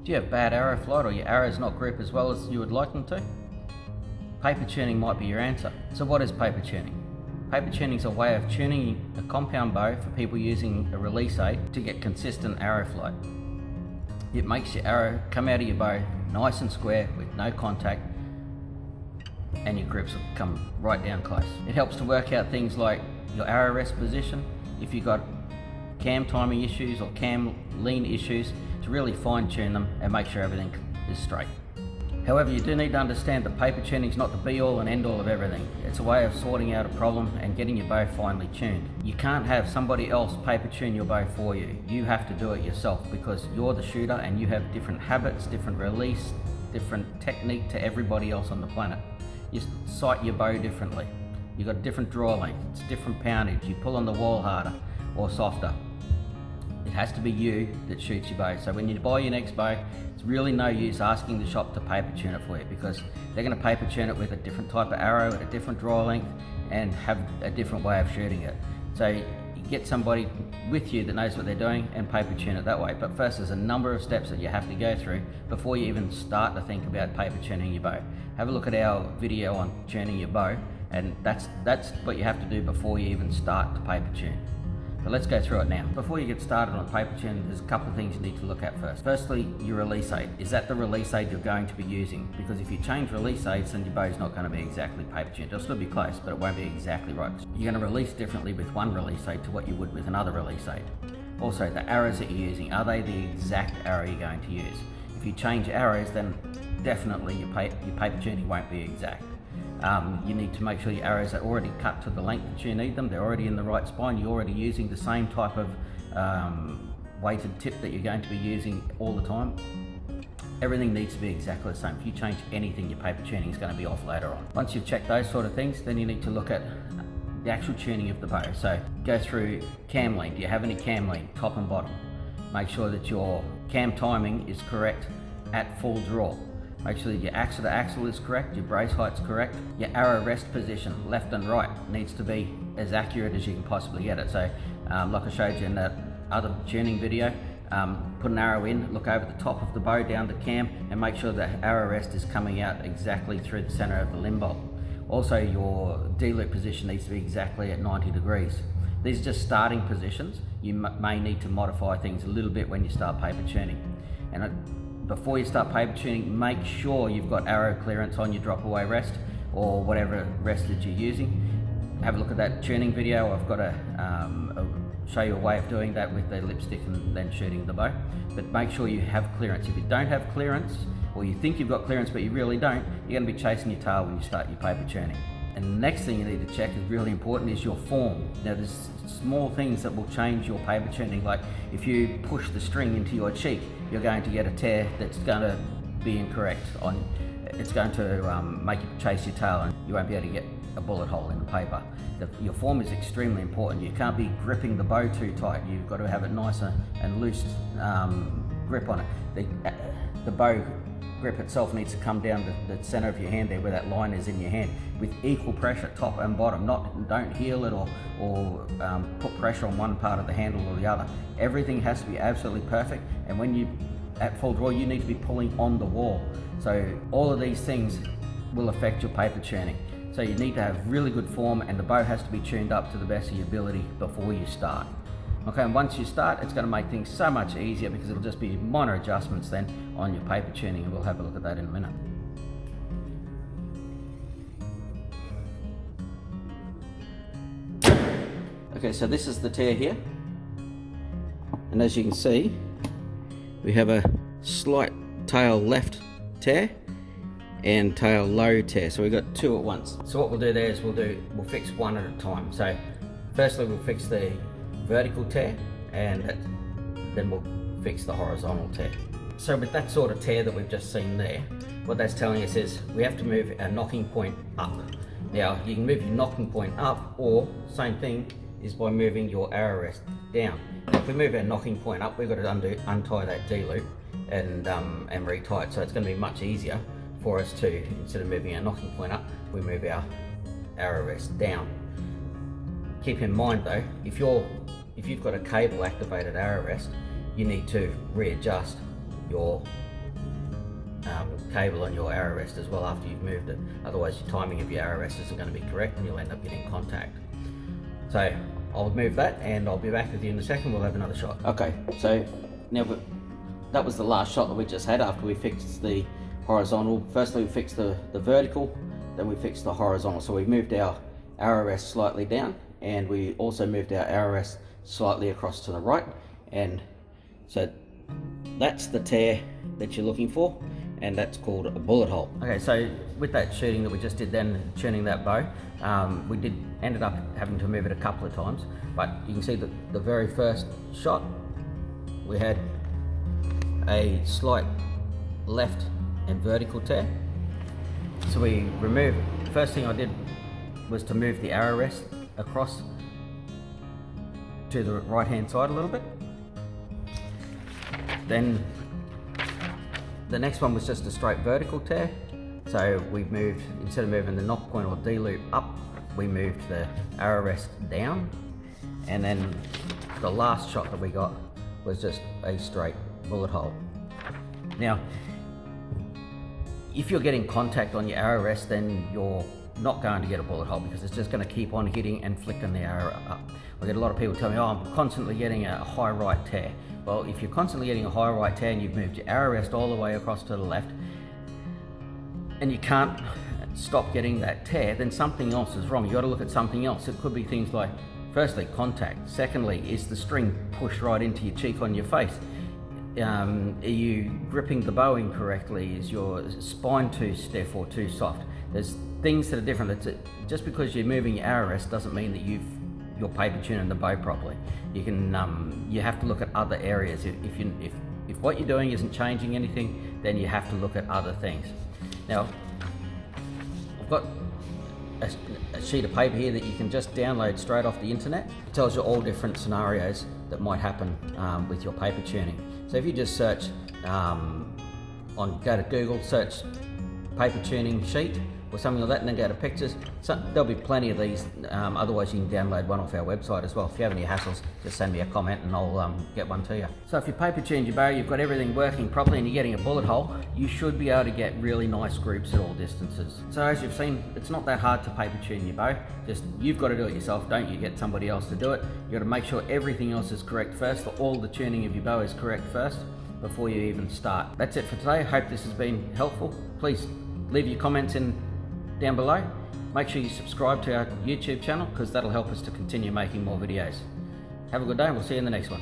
Do you have bad arrow flight, or your arrows not grip as well as you would like them to? Paper tuning might be your answer. So what is paper tuning? Paper tuning is a way of tuning a compound bow for people using a release aid to get consistent arrow flight. It makes your arrow come out of your bow nice and square with no contact, and your grips will come right down close. It helps to work out things like your arrow rest position, if you've got cam timing issues or cam lean issues, to really fine tune them and make sure everything is straight. However, you do need to understand that paper tuning is not the be all and end all of everything. It's a way of sorting out a problem and getting your bow finely tuned. You can't have somebody else paper tune your bow for you. You have to do it yourself, because you're the shooter and you have different habits, different release, different technique to everybody else on the planet. You sight your bow differently. You've got a different draw length, it's different poundage, you pull on the wall harder or softer. It has to be you that shoots your bow. So when you buy your next bow, it's really no use asking the shop to paper tune it for you, because they're going to paper tune it with a different type of arrow at a different draw length and have a different way of shooting it. So you get somebody with you that knows what they're doing and paper tune it that way. But first, there's a number of steps that you have to go through before you even start to think about paper tuning your bow. Have a look at our video on tuning your bow, and that's what you have to do before you even start to paper tune. But let's go through it now. Before you get started on paper tuning, there's a couple of things you need to look at first. Firstly, your release aid. Is that the release aid you're going to be using? Because if you change release aids, then your bow's not going to be exactly paper tuned. It'll still be close, but it won't be exactly right. You're going to release differently with one release aid to what you would with another release aid. Also, the arrows that you're using, are they the exact arrow you're going to use? If you change arrows, then definitely your paper tuning won't be exact. You need to make sure your arrows are already cut to the length that you need them, they're already in the right spine, you're already using the same type of weighted tip that you're going to be using all the time. Everything needs to be exactly the same. If you change anything, your paper tuning is going to be off later on. Once you've checked those sort of things, then you need to look at the actual tuning of the bow. So go through cam lean. Do you have any cam lean, top and bottom? Make sure that your cam timing is correct at full draw. Make sure that your axle to axle is correct, your brace height's correct. Your arrow rest position, left and right, needs to be as accurate as you can possibly get it. So like I showed you in that other tuning video, put an arrow in, look over the top of the bow down the cam, and make sure that arrow rest is coming out exactly through the center of the limb bolt. Also, your D-loop position needs to be exactly at 90 degrees. These are just starting positions. You may need to modify things a little bit when you start paper tuning. And before you start paper tuning, make sure you've got arrow clearance on your drop away rest or whatever rest that you're using. Have a look at that tuning video. I've got to show you a way of doing that with the lipstick and then shooting the bow. But make sure you have clearance. If you don't have clearance, or you think you've got clearance but you really don't, you're going to be chasing your tail when you start your paper tuning. And the next thing you need to check is really important, is your form. Now there's small things that will change your paper tuning, like if you push the string into your cheek, you're going to get a tear that's going to be incorrect. It's going to make you chase your tail and you won't be able to get a bullet hole in the paper. Your form is extremely important. You can't be gripping the bow too tight. You've got to have a nice and loose grip on it. The bow grip itself needs to come down to the center of your hand there, where that line is in your hand, with equal pressure top and bottom. Don't heel it or put pressure on one part of the handle or the other. Everything has to be absolutely perfect, and when you at full draw, you need to be pulling on the wall. So all of these things will affect your paper tuning. So you need to have really good form, and the bow has to be tuned up to the best of your ability before you start. Okay, and once you start, it's going to make things so much easier, because it'll just be minor adjustments then on your paper tuning, and we'll have a look at that in a minute. Okay, so this is the tear here, and as you can see, we have a slight tail left tear and tail low tear, so we've got two at once. So what we'll do there is we'll fix one at a time. So firstly, we'll fix the vertical tear, and then we'll fix the horizontal tear. So with that sort of tear that we've just seen there, what that's telling us is we have to move our knocking point up. Now you can move your knocking point up, or same thing is by moving your arrow rest down. Now, if we move our knocking point up, we've got to untie that D-loop and retie it. So it's going to be much easier for us to, instead of moving our knocking point up, we move our arrow rest down. Keep in mind though, if you've got a cable activated arrow rest, you need to readjust your cable on your arrow rest as well after you've moved it. Otherwise your timing of your arrow rest isn't going to be correct and you'll end up getting contact. So I'll move that and I'll be back with you in a second. We'll have another shot. Okay, so now that was the last shot that we just had after we fixed the horizontal. Firstly we fixed the vertical, then we fixed the horizontal. So we moved our arrow rest slightly down and we also moved our arrow rest slightly across to the right, and so that's the tear that you're looking for, and that's called a bullet hole. Okay, so with that shooting that we just did then, tuning that bow, we ended up having to move it a couple of times, but you can see that the very first shot we had a slight left and vertical tear. So we removed, first thing I did was to move the arrow rest across to the right hand side a little bit. Then the next one was just a straight vertical tear. So we moved, instead of moving the knock point or D loop up, we moved the arrow rest down. And then the last shot that we got was just a straight bullet hole. Now, if you're getting contact on your arrow rest, then you're not going to get a bullet hole because it's just going to keep on hitting and flicking the arrow up. I get a lot of people tell me, oh, I'm constantly getting a high right tear. Well, if you're constantly getting a high right tear and you've moved your arrow rest all the way across to the left and you can't stop getting that tear, then something else is wrong. You got to look at something else. It could be things like, firstly, contact. Secondly, is the string pushed right into your cheek on your face? Are you gripping the bow incorrectly? Is your spine too stiff or too soft? There's things that are different. Just because you're moving your arrow rest doesn't mean that you're paper tuning the bow properly. You can you have to look at other areas. If what you're doing isn't changing anything, then you have to look at other things. Now, I've got a sheet of paper here that you can just download straight off the internet. It tells you all different scenarios that might happen with your paper tuning. So if you just search go to Google, search paper tuning sheet or something like that, and then go to pictures. So there'll be plenty of these. Otherwise you can download one off our website as well. If you have any hassles, just send me a comment and I'll get one to you. So if you paper tuned your bow, you've got everything working properly and you're getting a bullet hole, you should be able to get really nice groups at all distances. So as you've seen, it's not that hard to paper tune your bow. Just, you've got to do it yourself. Don't you get somebody else to do it. You've got to make sure everything else is correct first, that all the tuning of your bow is correct first before you even start. That's it for today. I hope this has been helpful. Please leave your comments down below. Make sure you subscribe to our YouTube channel because that'll help us to continue making more videos. Have a good day and we'll see you in the next one.